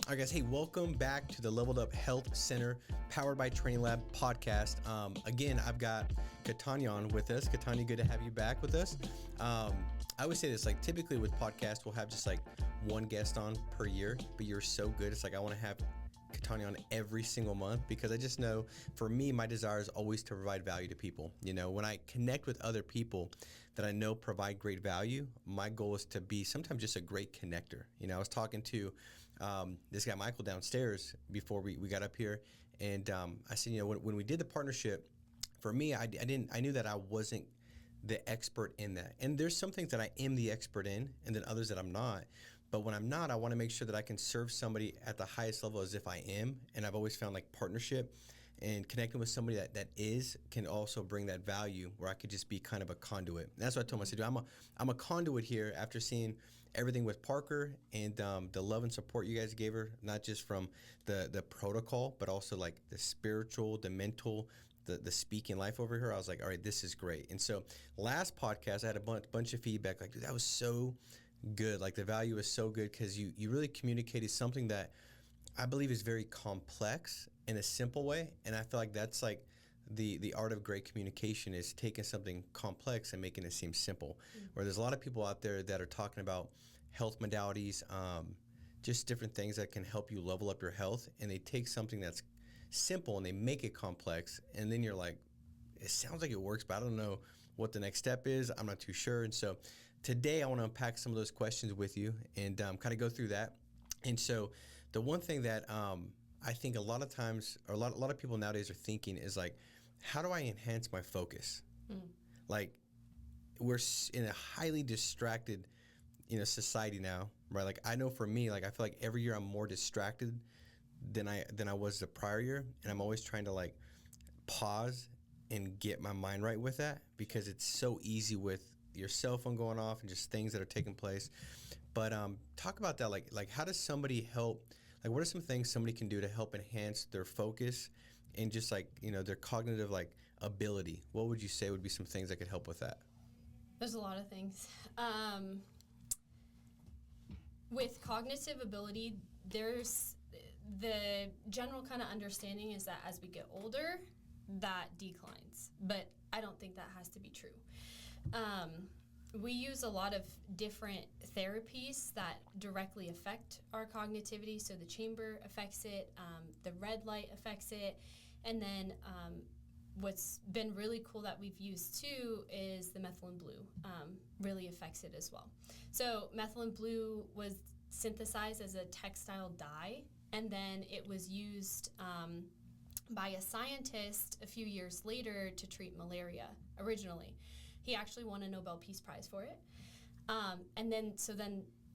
All right, guys. Hey, welcome back to the Leveled Up Health Center powered by Training Lab podcast. Again, I've got Catania on with us. Catania, good to have you back with us. I always say this, like typically with podcasts, we'll have just like one guest on per year, but you're so good. It's like I want to have Catania on every single month because I just know for me, my desire is always to provide value to people. You know, when I connect with other people that I know provide great value, my goal is to be sometimes just a great connector. You know, I was talking to this guy, Michael, downstairs before we got up here. And I said, you know, when we did the partnership, for me, I knew that I wasn't the expert in that. And there's some things that I am the expert in and then others that I'm not. But when I'm not, I want to make sure that I can serve somebody at the highest level as if I am. And I've always found like partnership and connecting with somebody that is can also bring that value where I could just be kind of a conduit. And that's what I told him. I said, dude, I'm a conduit here after seeing everything with Parker and the love and support you guys gave her, not just from the protocol, but also like the spiritual, the mental, the speaking life over here. I was like, all right, this is great. And so last podcast, I had a bunch of feedback like, dude, that was so good. Like the value is so good because you really communicated something that I believe is very complex in a simple way. And I feel like that's like the art of great communication is taking something complex and making it seem simple. Mm-hmm. Where there's a lot of people out there that are talking about health modalities, just different things that can help you level up your health. And they take something that's simple and they make it complex. And then you're like, it sounds like it works, but I don't know what the next step is. I'm not too sure. And so today I want to unpack some of those questions with you and kind of go through that. And so the one thing that I think a lot of times, or a lot of people nowadays are thinking is like, how do I enhance my focus? Like we're in a highly distracted, society now, right? Like I know for me, like I feel like every year I'm more distracted than I was the prior year. And I'm always trying to like pause and get my mind right with that because it's so easy with your cell phone going off and just things that are taking place. But talk about that, like how does somebody help, like what are some things somebody can do to help enhance their focus and just like, their cognitive like ability? What would you say would be some things that could help with that? There's a lot of things. With cognitive ability, there's the general kind of understanding is that as we get older, that declines. But I don't think that has to be true. We use a lot of different therapies that directly affect our cognitivity. So the chamber affects it, the red light affects it, and then what's been really cool that we've used too is the methylene blue really affects it as well. So methylene blue was synthesized as a textile dye, and then it was used by a scientist a few years later to treat malaria originally. He actually won a Nobel Peace Prize for it. And then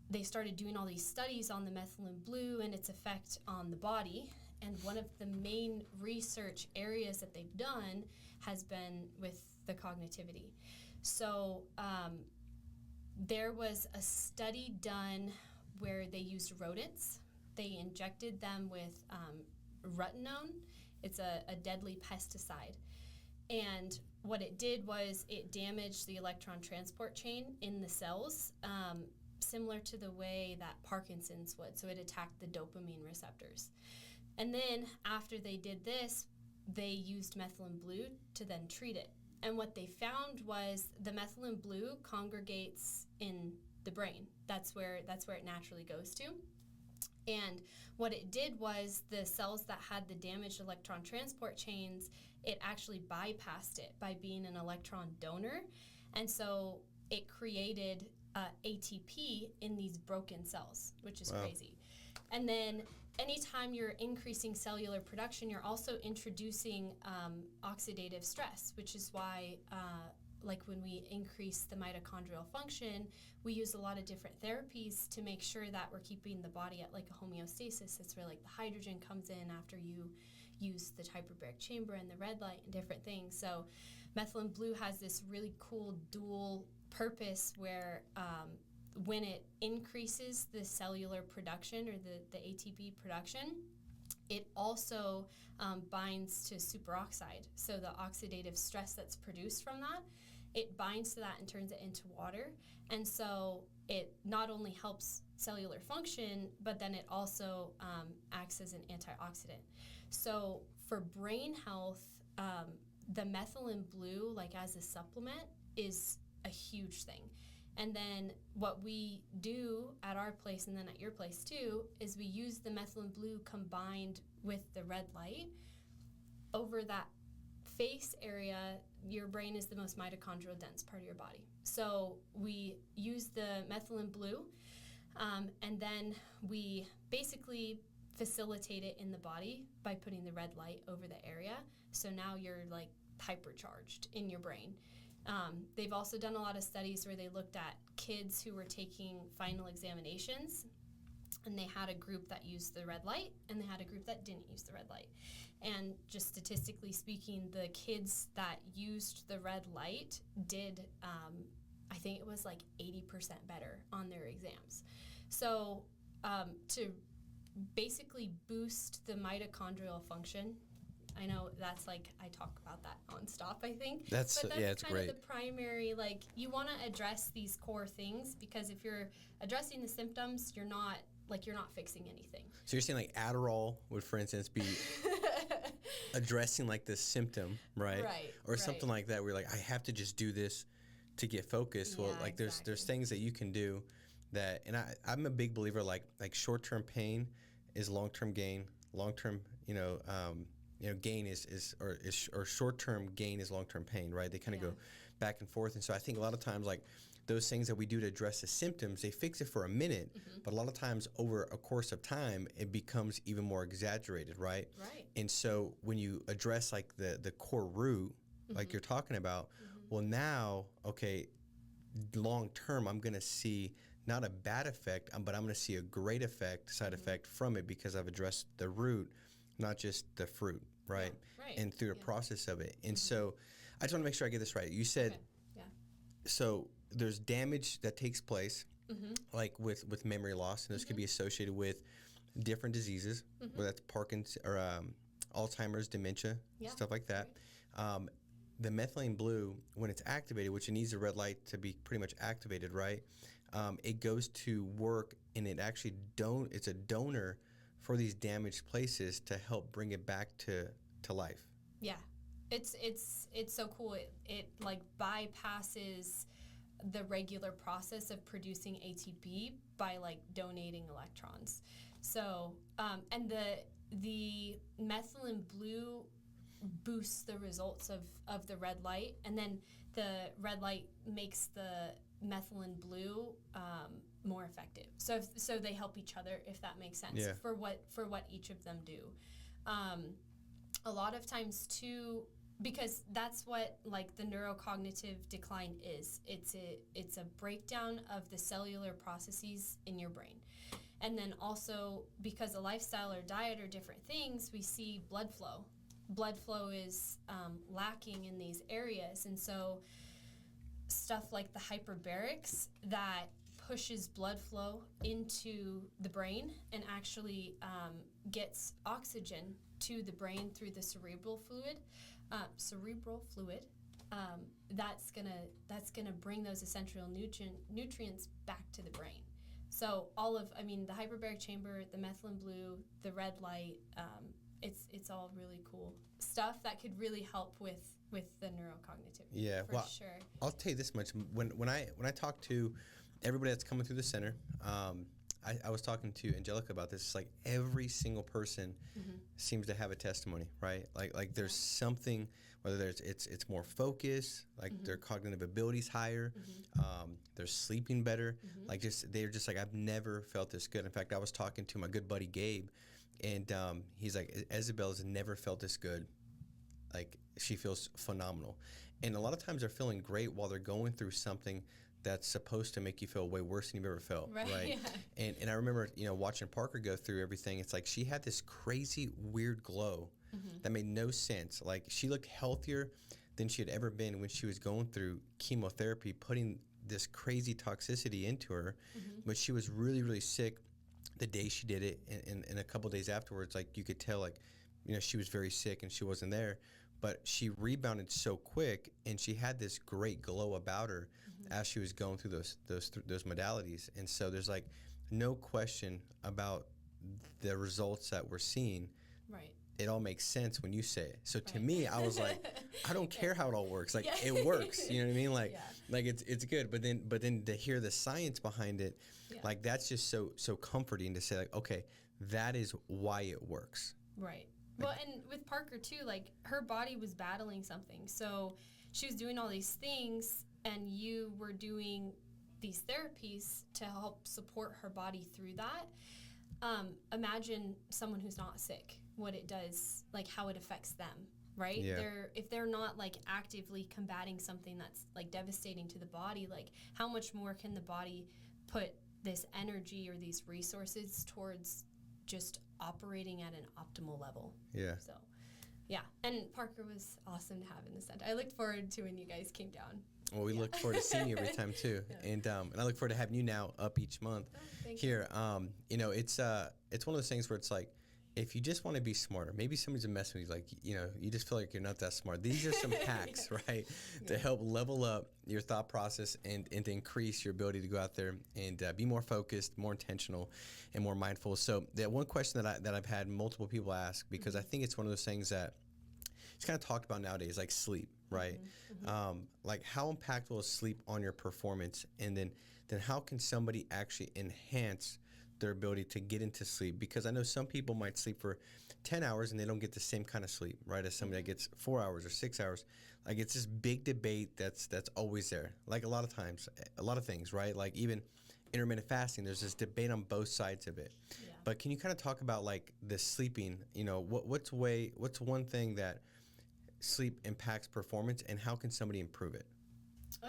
they started doing all these studies on the methylene blue and its effect on the body. And one of the main research areas that they've done has been with the cognitivity. So there was a study done where they used rodents. They injected them with rotenone. It's a deadly pesticide. And what it did was it damaged the electron transport chain in the cells, similar to the way that Parkinson's would. So it attacked the dopamine receptors. And then after they did this, they used methylene blue to then treat it. And what they found was the methylene blue congregates in the brain. That's where it naturally goes to. And what it did was the cells that had the damaged electron transport chains, it actually bypassed it by being an electron donor. And so it created ATP in these broken cells, which is crazy. And then anytime you're increasing cellular production, you're also introducing oxidative stress, which is why like when we increase the mitochondrial function, we use a lot of different therapies to make sure that we're keeping the body at like a homeostasis. It's where like the hydrogen comes in after you use the hyperbaric chamber and the red light and different things. So methylene blue has this really cool dual purpose where when it increases the cellular production or the ATP production, it also binds to superoxide. So the oxidative stress that's produced from that, it binds to that and turns it into water. And so it not only helps cellular function, but then it also acts as an antioxidant. So for brain health, the methylene blue, like as a supplement, is a huge thing. And then what we do at our place and then at your place too is we use the methylene blue combined with the red light over that face area. Your brain is the most mitochondrial dense part of your body. So we use the methylene blue and then we basically facilitate it in the body by putting the red light over the area. So now you're like hypercharged in your brain. They've also done a lot of studies where they looked at kids who were taking final examinations, and they had a group that used the red light and they had a group that didn't use the red light. And just statistically speaking, the kids that used the red light did, I think it was like 80% better on their exams. So to basically boost the mitochondrial function, I know that's like, I talk about that nonstop, I think. But that's it's kind great. of the primary, like, you want to address these core things, because if you're addressing the symptoms, you're not fixing anything. So you're saying like Adderall would, for instance, be addressing like the symptom, right? Right. Or something like that where you're like, I have to just do this to get focused. Well, like there's things that you can do that, and I'm a big believer, like short-term pain is long-term gain. Long-term, gain is short-term gain is long-term pain, right? They kind of go back and forth. And so I think a lot of times, like, those things that we do to address the symptoms, they fix it for a minute, but a lot of times over a course of time, it becomes even more exaggerated, right? Right. And so when you address like the core root, like you're talking about, well, now, okay, long-term, I'm going to see not a bad effect, but I'm going to see a great effect, side effect from it, because I've addressed the root, not just the fruit, right? Yeah, right. And through the process of it. And so I just want to make sure I get this right. You said, so there's damage that takes place, like with memory loss, and this could be associated with different diseases, whether that's Parkinson's or Alzheimer's, dementia, stuff like that. Right. The methylene blue, when it's activated, which it needs the red light to be pretty much activated, right? It goes to work, and it actually it's a donor for these damaged places to help bring it back to life. Yeah, it's so cool. It like bypasses the regular process of producing ATP by like donating electrons. So and the methylene blue boosts the results of the red light, and then the red light makes the methylene blue more effective. So they help each other, if that makes sense, for what each of them do. A lot of times too, because that's what like the neurocognitive decline is. It's a breakdown of the cellular processes in your brain. And then also, because a lifestyle or diet are different things, we see blood flow. Blood flow is lacking in these areas. And so stuff like the hyperbarics that pushes blood flow into the brain and actually gets oxygen to the brain through the cerebral fluid, that's gonna bring those essential nutrients back to the brain. So the hyperbaric chamber, the methylene blue, the red light, it's all really cool stuff that could really help with the neurocognitive. Yeah, for sure. I'll tell you this much: when I talk to everybody that's coming through the center, I was talking to Angelica about this. It's like every single person seems to have a testimony, right? Like there's something, whether it's more focus, like their cognitive ability's higher, they're sleeping better, like they're just like, I've never felt this good. In fact, I was talking to my good buddy Gabe, and he's like, Isabel's never felt this good. Like, she feels phenomenal. And a lot of times they're feeling great while they're going through something that's supposed to make you feel way worse than you've ever felt, right? Yeah. And I remember, watching Parker go through everything. It's like she had this crazy, weird glow that made no sense. Like, she looked healthier than she had ever been when she was going through chemotherapy, putting this crazy toxicity into her. But she was really, really sick the day she did it, and a couple days afterwards, like, you could tell, like, she was very sick and she wasn't there. But she rebounded so quick, and she had this great glow about her as she was going through those modalities. And so there's like no question about the results that we're seeing. Right. It all makes sense when you say it. So to Right. me, I was like, I don't care how it all works. Like, Yeah. it works. You know what I mean? Like, Yeah. like it's good. But then to hear the science behind it, Yeah. like that's just so comforting to say, like, okay, that is why it works. Right. Well, and with Parker too, like her body was battling something. So she was doing all these things, and you were doing these therapies to help support her body through that. Imagine someone who's not sick, what it does, like how it affects them, right? Yeah. If they're not like actively combating something that's like devastating to the body, like how much more can the body put this energy or these resources towards just operating at an optimal level? Yeah. So, yeah. And Parker was awesome to have in the center. I looked forward to when you guys came down. Well, we look forward to seeing you every time too, Yeah. and I look forward to having you now up each month Thank here. You know, it's one of those things where it's like, if you just want to be smarter, maybe somebody's a mess with you, like, you know, you just feel like you're not that smart. These are some hacks, right, to help level up your thought process and to increase your ability to go out there and be more focused, more intentional, and more mindful. So that one question that I've had multiple people ask, because I think it's one of those things that it's kind of talked about nowadays, like sleep, right? Like how impactful is sleep on your performance, and then how can somebody actually enhance their ability to get into sleep? Because I know some people might sleep for 10 hours and they don't get the same kind of sleep, right, as somebody that gets 4 hours or 6 hours. Like, it's this big debate that's always there. Like a lot of times, a lot of things, right? Like even intermittent fasting, there's this debate on both sides of it. Yeah. But can you kind of talk about like the sleeping, you know, what's one thing that sleep impacts performance, and how can somebody improve it?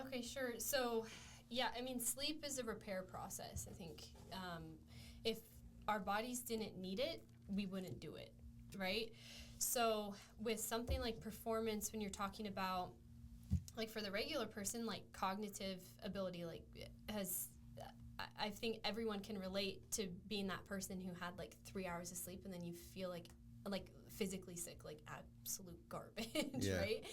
Okay, sure. So, yeah, I mean, sleep is a repair process. I think if our bodies didn't need it, we wouldn't do it, right? So with something like performance, when you're talking about, like for the regular person, like cognitive ability, like I think everyone can relate to being that person who had like 3 hours of sleep and then you feel like physically sick, like absolute garbage, Yeah. right?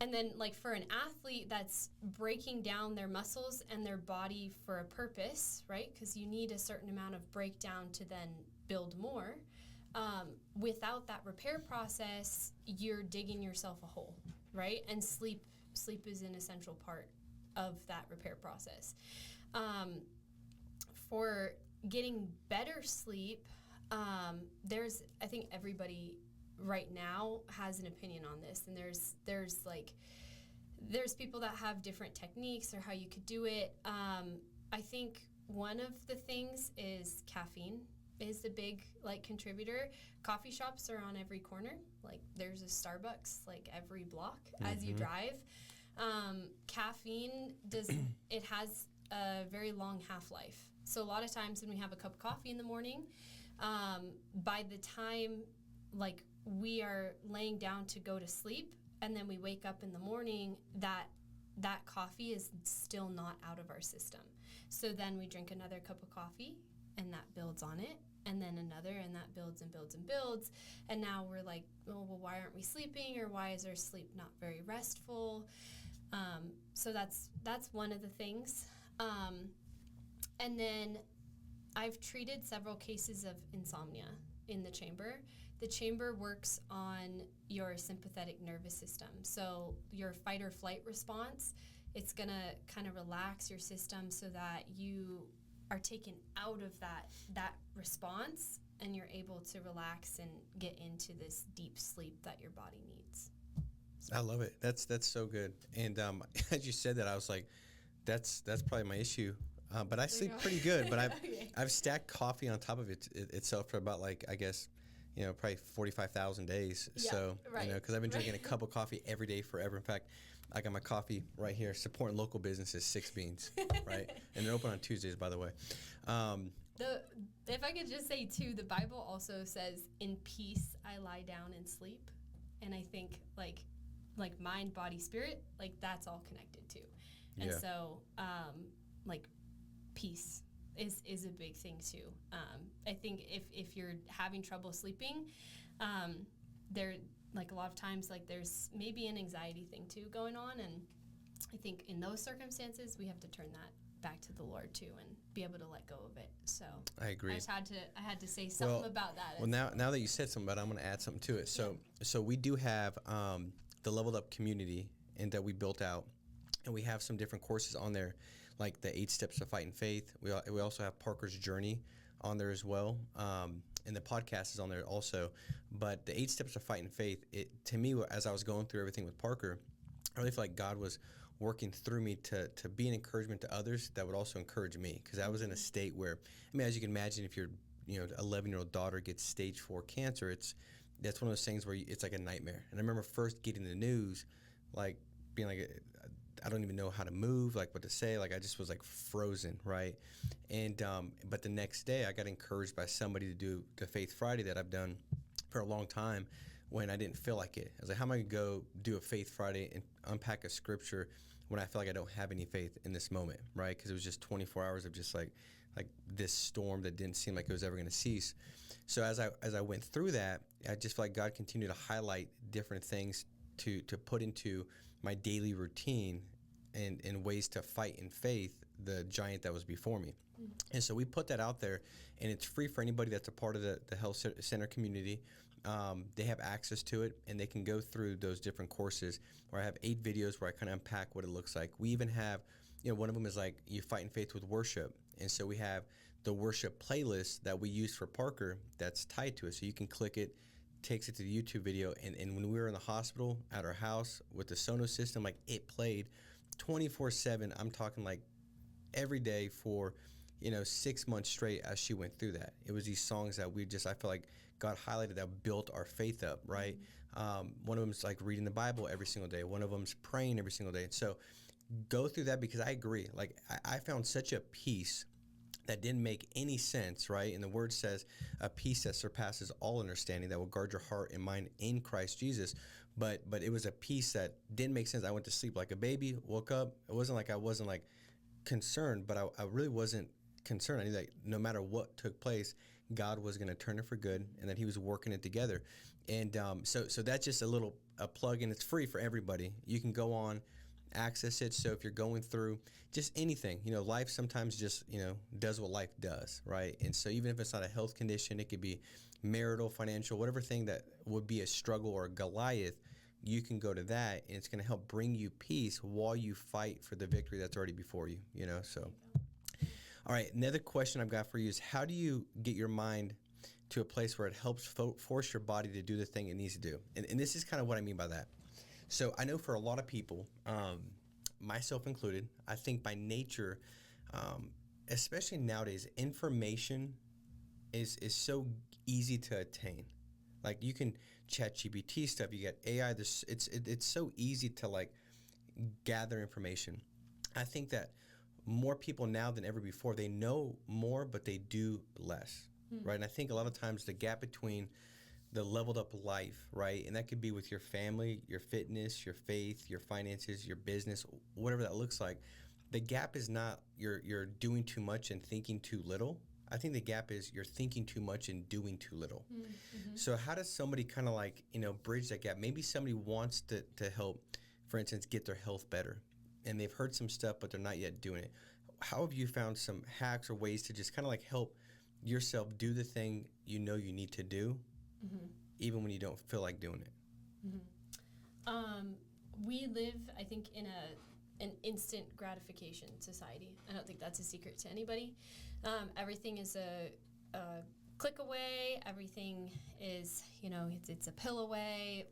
And then like for an athlete that's breaking down their muscles and their body for a purpose, right? Because you need a certain amount of breakdown to then build more. Without that repair process, you're digging yourself a hole, right? And sleep is an essential part of that repair process. For getting better sleep, I think everybody right now has an opinion on this, and there's people that have different techniques or how you could do it. I think one of the things is caffeine is a big like contributor. Coffee shops are on every corner. Like there's a Starbucks like every block as you drive. Caffeine has a very long half-life. So a lot of times when we have a cup of coffee in the morning, by the time like we are laying down to go to sleep and then we wake up in the morning, that coffee is still not out of our system. So then we drink another cup of coffee and that builds on it, and then another, and that builds and builds and builds. And now we're like, oh, well, why aren't we sleeping, or why is our sleep not very restful? So that's one of the things. And then I've treated several cases of insomnia in the chamber. The chamber works on your sympathetic nervous system. So your fight or flight response, it's going to kind of relax your system so that you are taken out of that response and you're able to relax and get into this deep sleep that your body needs. I love it. That's so good. And as you said that, I was like, that's probably my issue. But I sleep pretty good. But I've stacked coffee on top of itself for about like, I guess, you know, probably 45,000 days. Yeah, So right. you know, because I've been drinking a cup of coffee every day forever. In fact, I got my coffee right here, supporting local businesses, 6 Beans, right? And they're open on Tuesdays, by the way. If I could just say too, the Bible also says, "In peace I lie down and sleep," and I think like mind, body, spirit, like that's all connected too. And so like peace is a big thing too. I think if you're having trouble sleeping, there like a lot of times like there's maybe an anxiety thing too going on, and I think in those circumstances we have to turn back to the Lord too, and be able to let go of it. So I agree. I had to say something about that. Well, now that you said something about it, I'm going to add something to it. So we do have the Leveled Up community, and that we built out, and we have some different courses on there, like the 8 Steps to Fighting Faith. We also have Parker's Journey on there as well, and the podcast is on there also. But the 8 Steps to Fighting Faith, to me, as I was going through everything with Parker, I really feel like God was working through me to be an encouragement to others that would also encourage me, because I was in a state where, I mean, as you can imagine, if your 11-year-old daughter gets stage 4 cancer, that's one of those things where it's like a nightmare. And I remember first getting the news, like being like, I don't even know how to move, like what to say, like I just was like frozen, right? And but the next day I got encouraged by somebody to do the Faith Friday that I've done for a long time when I didn't feel like it. I was like, how am I going to go do a Faith Friday and unpack a scripture when I feel like I don't have any faith in this moment, right? Because it was just 24 hours of just like this storm that didn't seem like it was ever going to cease. So as I went through that, I just feel like God continued to highlight different things to put into my daily routine and ways to fight in faith the giant that was before me. Mm-hmm. And so we put that out there, and it's free for anybody that's a part of the health center community. They have access to it, and they can go through those different courses where I have 8 videos where I kind of unpack what it looks like. We even have, one of them is like you fight in faith with worship. And so we have the worship playlist that we use for Parker that's tied to it. So you can click it, takes it to the YouTube video. And when we were in the hospital at our house with the Sonos system, like it played 24/7. I'm talking like every day for, 6 months straight as she went through that. It was these songs that I feel like God highlighted that built our faith up, right? One of them is like reading the Bible every single day. One of them is praying every single day. So go through that, because I agree. Like I found such a peace that didn't make any sense, right? And the word says a peace that surpasses all understanding that will guard your heart and mind in Christ Jesus. But it was a peace that didn't make sense. I went to sleep like a baby, woke up. It wasn't like I wasn't like concerned, but I really wasn't concerned. I knew that no matter what took place, God was going to turn it for good, and that He was working it together. And so that's just a plug, and it's free for everybody. You can go on, access it. So if you're going through just anything, life sometimes just, does what life does, right? And so even if it's not a health condition, it could be marital, financial, whatever thing that would be a struggle or a Goliath, you can go to that, and it's going to help bring you peace while you fight for the victory that's already before you, so. All right, another question I've got for you is, how do you get your mind to a place where it helps force your body to do the thing it needs to do? And this is kind of what I mean by that. So I know for a lot of people, myself included, I think by nature, especially nowadays, information is so easy to attain. Like you can chat GPT stuff, you get AI, it's so easy to like gather information. I think that more people now than ever before, they know more, but they do less, right? And I think a lot of times the gap between the leveled up life, right? And that could be with your family, your fitness, your faith, your finances, your business, whatever that looks like. The gap is not you're doing too much and thinking too little. I think the gap is you're thinking too much and doing too little. Mm-hmm. So how does somebody kind of like, bridge that gap? Maybe somebody wants to help, for instance, get their health better, and they've heard some stuff, but they're not yet doing it. How have you found some hacks or ways to just kind of like help yourself do the thing you need to do, even when you don't feel like doing it? We live, I think, in an instant gratification society. I don't think that's a secret to anybody. Everything is a click away. Everything is, it's a pill away.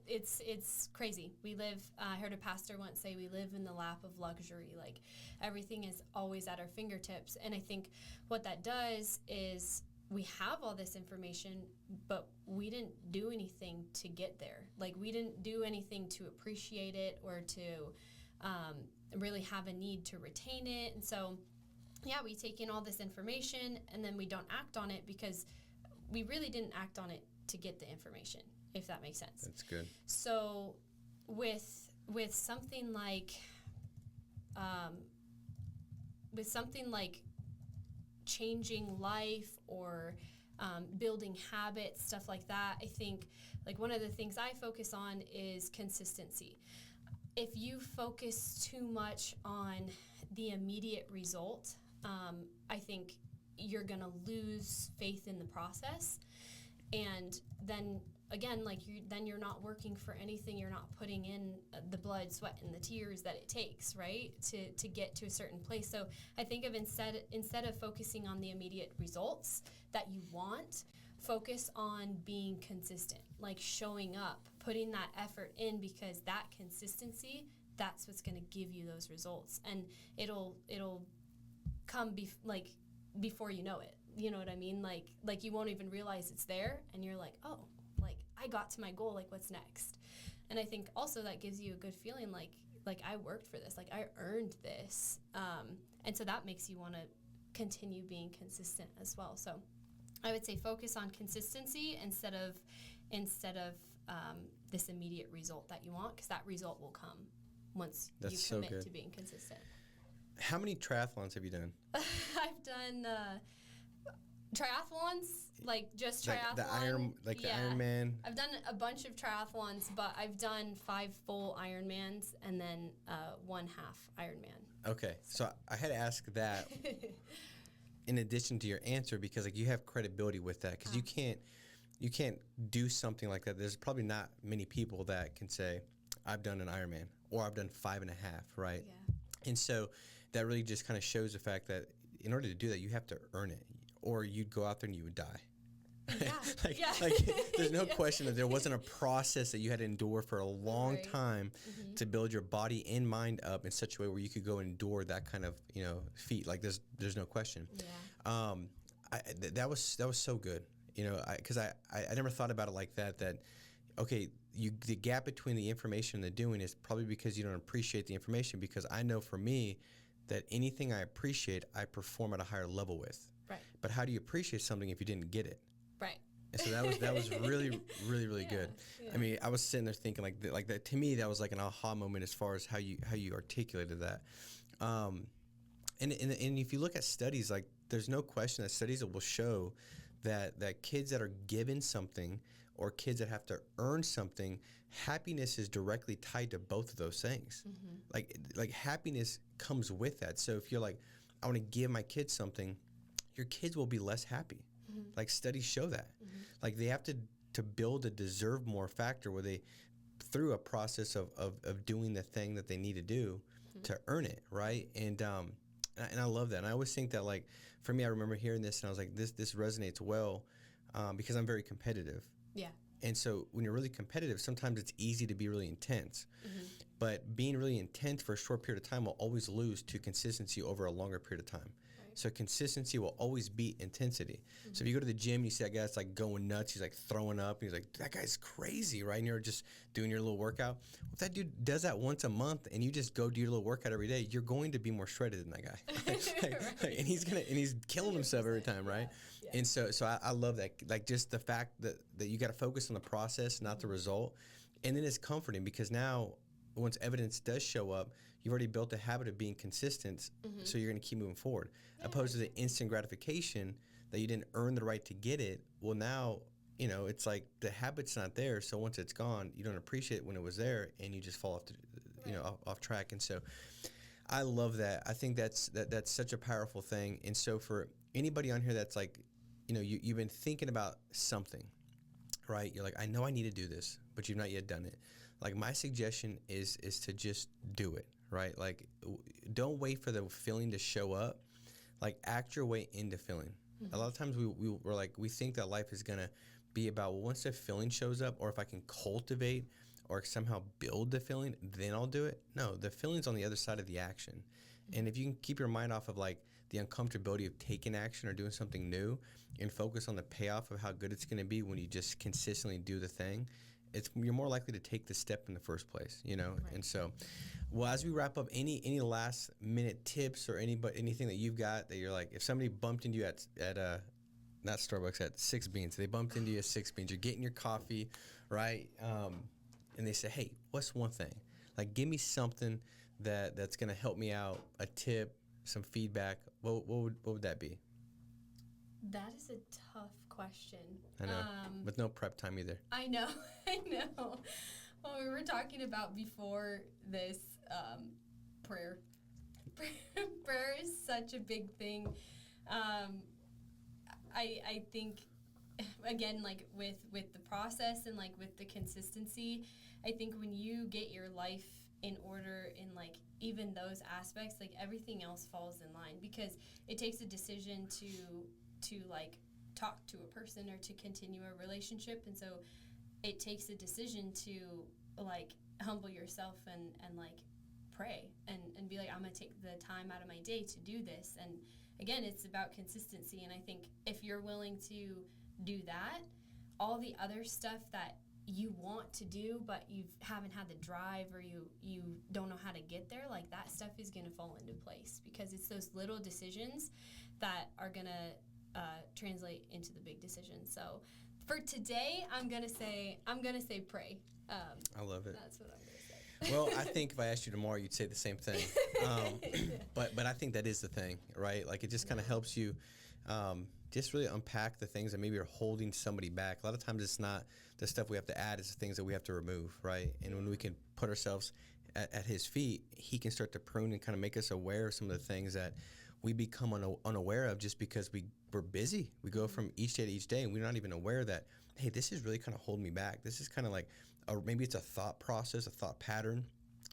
It's crazy. We live, I heard a pastor once say, we live in the lap of luxury. Like everything is always at our fingertips. And I think what that does is we have all this information, but we didn't do anything to get there. Like we didn't do anything to appreciate it or to really have a need to retain it. And so, we take in all this information and then we don't act on it because we really didn't act on it to get the information, if that makes sense. That's good. So with something like changing life or building habits, stuff like that, I think like one of the things I focus on is consistency. If you focus too much on the immediate result, I think you're going to lose faith in the process. And then again, like you're not working for anything. You're not putting in the blood, sweat, and the tears that it takes, right, to get to a certain place. So I think of instead of focusing on the immediate results that you want, focus on being consistent, like showing up, putting that effort in, because that consistency, that's what's going to give you those results, and it'll come before you know it. You know what I mean? Like you won't even realize it's there, and you're like, oh, like I got to my goal. Like what's next? And I think also that gives you a good feeling, like I worked for this, like I earned this, and so that makes you want to continue being consistent as well. So I would say focus on consistency instead of this immediate result that you want, because that result will come once you commit to being consistent. How many triathlons have you done? I've done triathlons, like just triathlon. The Ironman. I've done a bunch of triathlons, but I've done 5 full Ironmans and then 1 half Ironman. Okay, so I had to ask that in addition to your answer, because like you have credibility with that, because you can't do something like that. There's probably not many people that can say I've done an Ironman or I've done 5.5, right? Yeah. And so that really just kind of shows the fact that in order to do that, you have to earn it, or you'd go out there and you would die. Yeah. There's no question that there wasn't a process that you had to endure for a long time to build your body and mind up in such a way where you could go and endure that kind of feat. Like there's no question. Yeah. That was so good. Because I never thought about it like that. That okay, the gap between the information and the doing is probably because you don't appreciate the information. Because I know for me that anything I appreciate, I perform at a higher level with. Right. But how do you appreciate something if you didn't get it? Right. And so that was really, really, really good. Yeah. I mean, I was sitting there thinking like that. To me, that was like an aha moment as far as how you articulated that. And if you look at studies, like there's no question that studies will show that kids that are given something or kids that have to earn something, happiness is directly tied to both of those things. Mm-hmm. Like happiness comes with that. So if you're like, I want to give my kids something, your kids will be less happy. Mm-hmm. Like studies show that. Mm-hmm. Like they have to build a deserve more factor where they, through a process of doing the thing that they need to do to earn it, right? And I love that. And I always think that, like, for me, I remember hearing this and I was like, this resonates well because I'm very competitive. Yeah. And so when you're really competitive, sometimes it's easy to be really intense. Mm-hmm. But being really intense for a short period of time will always lose to consistency over a longer period of time. Right. So consistency will always beat intensity. Mm-hmm. So if you go to the gym and you see that guy that's like going nuts, he's like throwing up, and he's like, that guy's crazy, right? And you're just doing your little workout. Well, if that dude does that once a month and you just go do your little workout every day, you're going to be more shredded than that guy. Right. And he's killing himself every time, right? Yeah. And so I love that, like just the fact that you got to focus on the process, not the result. And then it's comforting because now once evidence does show up, you've already built a habit of being consistent, so you're going to keep moving forward. Yeah. Opposed to the instant gratification that you didn't earn the right to get it. Well, now, it's like the habit's not there, so once it's gone, you don't appreciate it when it was there, and you just fall off track. And so I love that. I think that's such a powerful thing. And so for anybody on here that's like, you've been thinking about something, right? You're like, I know I need to do this, but you've not yet done it. Like my suggestion is to just do it, right? Like don't wait for the feeling to show up. Like act your way into feeling. Mm-hmm. A lot of times we think that life is gonna be about, well, once the feeling shows up, or if I can cultivate or somehow build the feeling, then I'll do it. No, the feeling's on the other side of the action. Mm-hmm. And if you can keep your mind off of like the uncomfortability of taking action or doing something new and focus on the payoff of how good it's gonna be when you just consistently do the thing, you're more likely to take the step in the first place, Right. And so, well, as we wrap up, any last minute tips or anything that you've got that you're like, if somebody bumped into you at not Starbucks, at Six Beans, they bumped into you at Six Beans, you're getting your coffee, right? And they say, hey, what's one thing? Like, give me something that's gonna help me out, a tip, some feedback. What would that be? That is a tough question. I know, with no prep time either. I know. Well, we were talking about before this prayer. prayer is such a big thing. I think, again, like with the process and like with the consistency, I think when you get your life in order in like even those aspects, like everything else falls in line, because it takes a decision to like talk to a person or to continue a relationship. And so it takes a decision to like humble yourself and like pray and be like, I'm going to take the time out of my day to do this. And again, it's about consistency. And I think if you're willing to do that, all the other stuff that you want to do but you haven't had the drive, or you don't know how to get there, like that stuff is going to fall into place, because it's those little decisions that are going to translate into the big decisions. So for today, I'm gonna say pray. I love it. That's what I'm gonna say. Well, I think if I asked you tomorrow, you'd say the same thing. But I think that is the thing, right? Like it just kind of helps you just really unpack the things that maybe are holding somebody back. A lot of times it's not the stuff we have to add, it's the things that we have to remove, right? And when we can put ourselves at his feet, he can start to prune and kind of make us aware of some of the things that we become unaware of just because we're busy. We go from each day to each day, and we're not even aware that, hey, this is really kind of holding me back. This is kind of like, maybe it's a thought process, a thought pattern.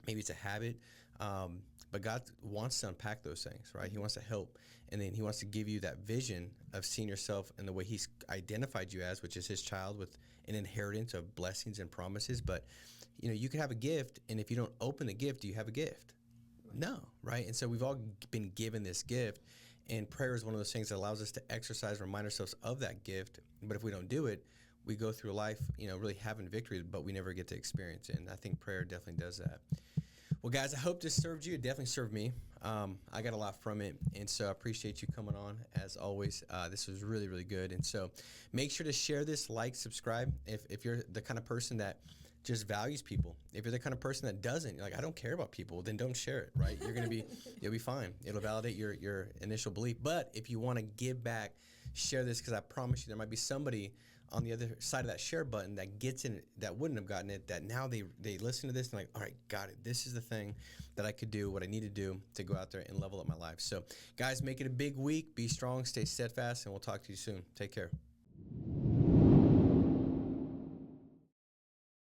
Maybe it's a habit. But God wants to unpack those things, right? He wants to help. And then he wants to give you that vision of seeing yourself in the way he's identified you as, which is his child with an inheritance of blessings and promises. But, you could have a gift, and if you don't open the gift, do you have a gift? No, right? And so we've all been given this gift, and prayer is one of those things that allows us to exercise, remind ourselves of that gift. But if we don't do it, we go through life, really having victory, but we never get to experience it. And I think prayer definitely does that. Well, guys, I hope this served you. It definitely served me. I got a lot from it, and so I appreciate you coming on, as always. This was really, really good. And so make sure to share this, like, subscribe. If you're the kind of person that just values people. If you're the kind of person that doesn't, you're like, I don't care about people, then don't share it, right? You'll be fine. It'll validate your initial belief. But if you want to give back, share this, because I promise you there might be somebody on the other side of that share button that gets in it, that wouldn't have gotten it, that now they listen to this and like, all right, got it. This is the thing that I could do, what I need to do to go out there and level up my life. So guys, make it a big week. Be strong, stay steadfast, and we'll talk to you soon. Take care.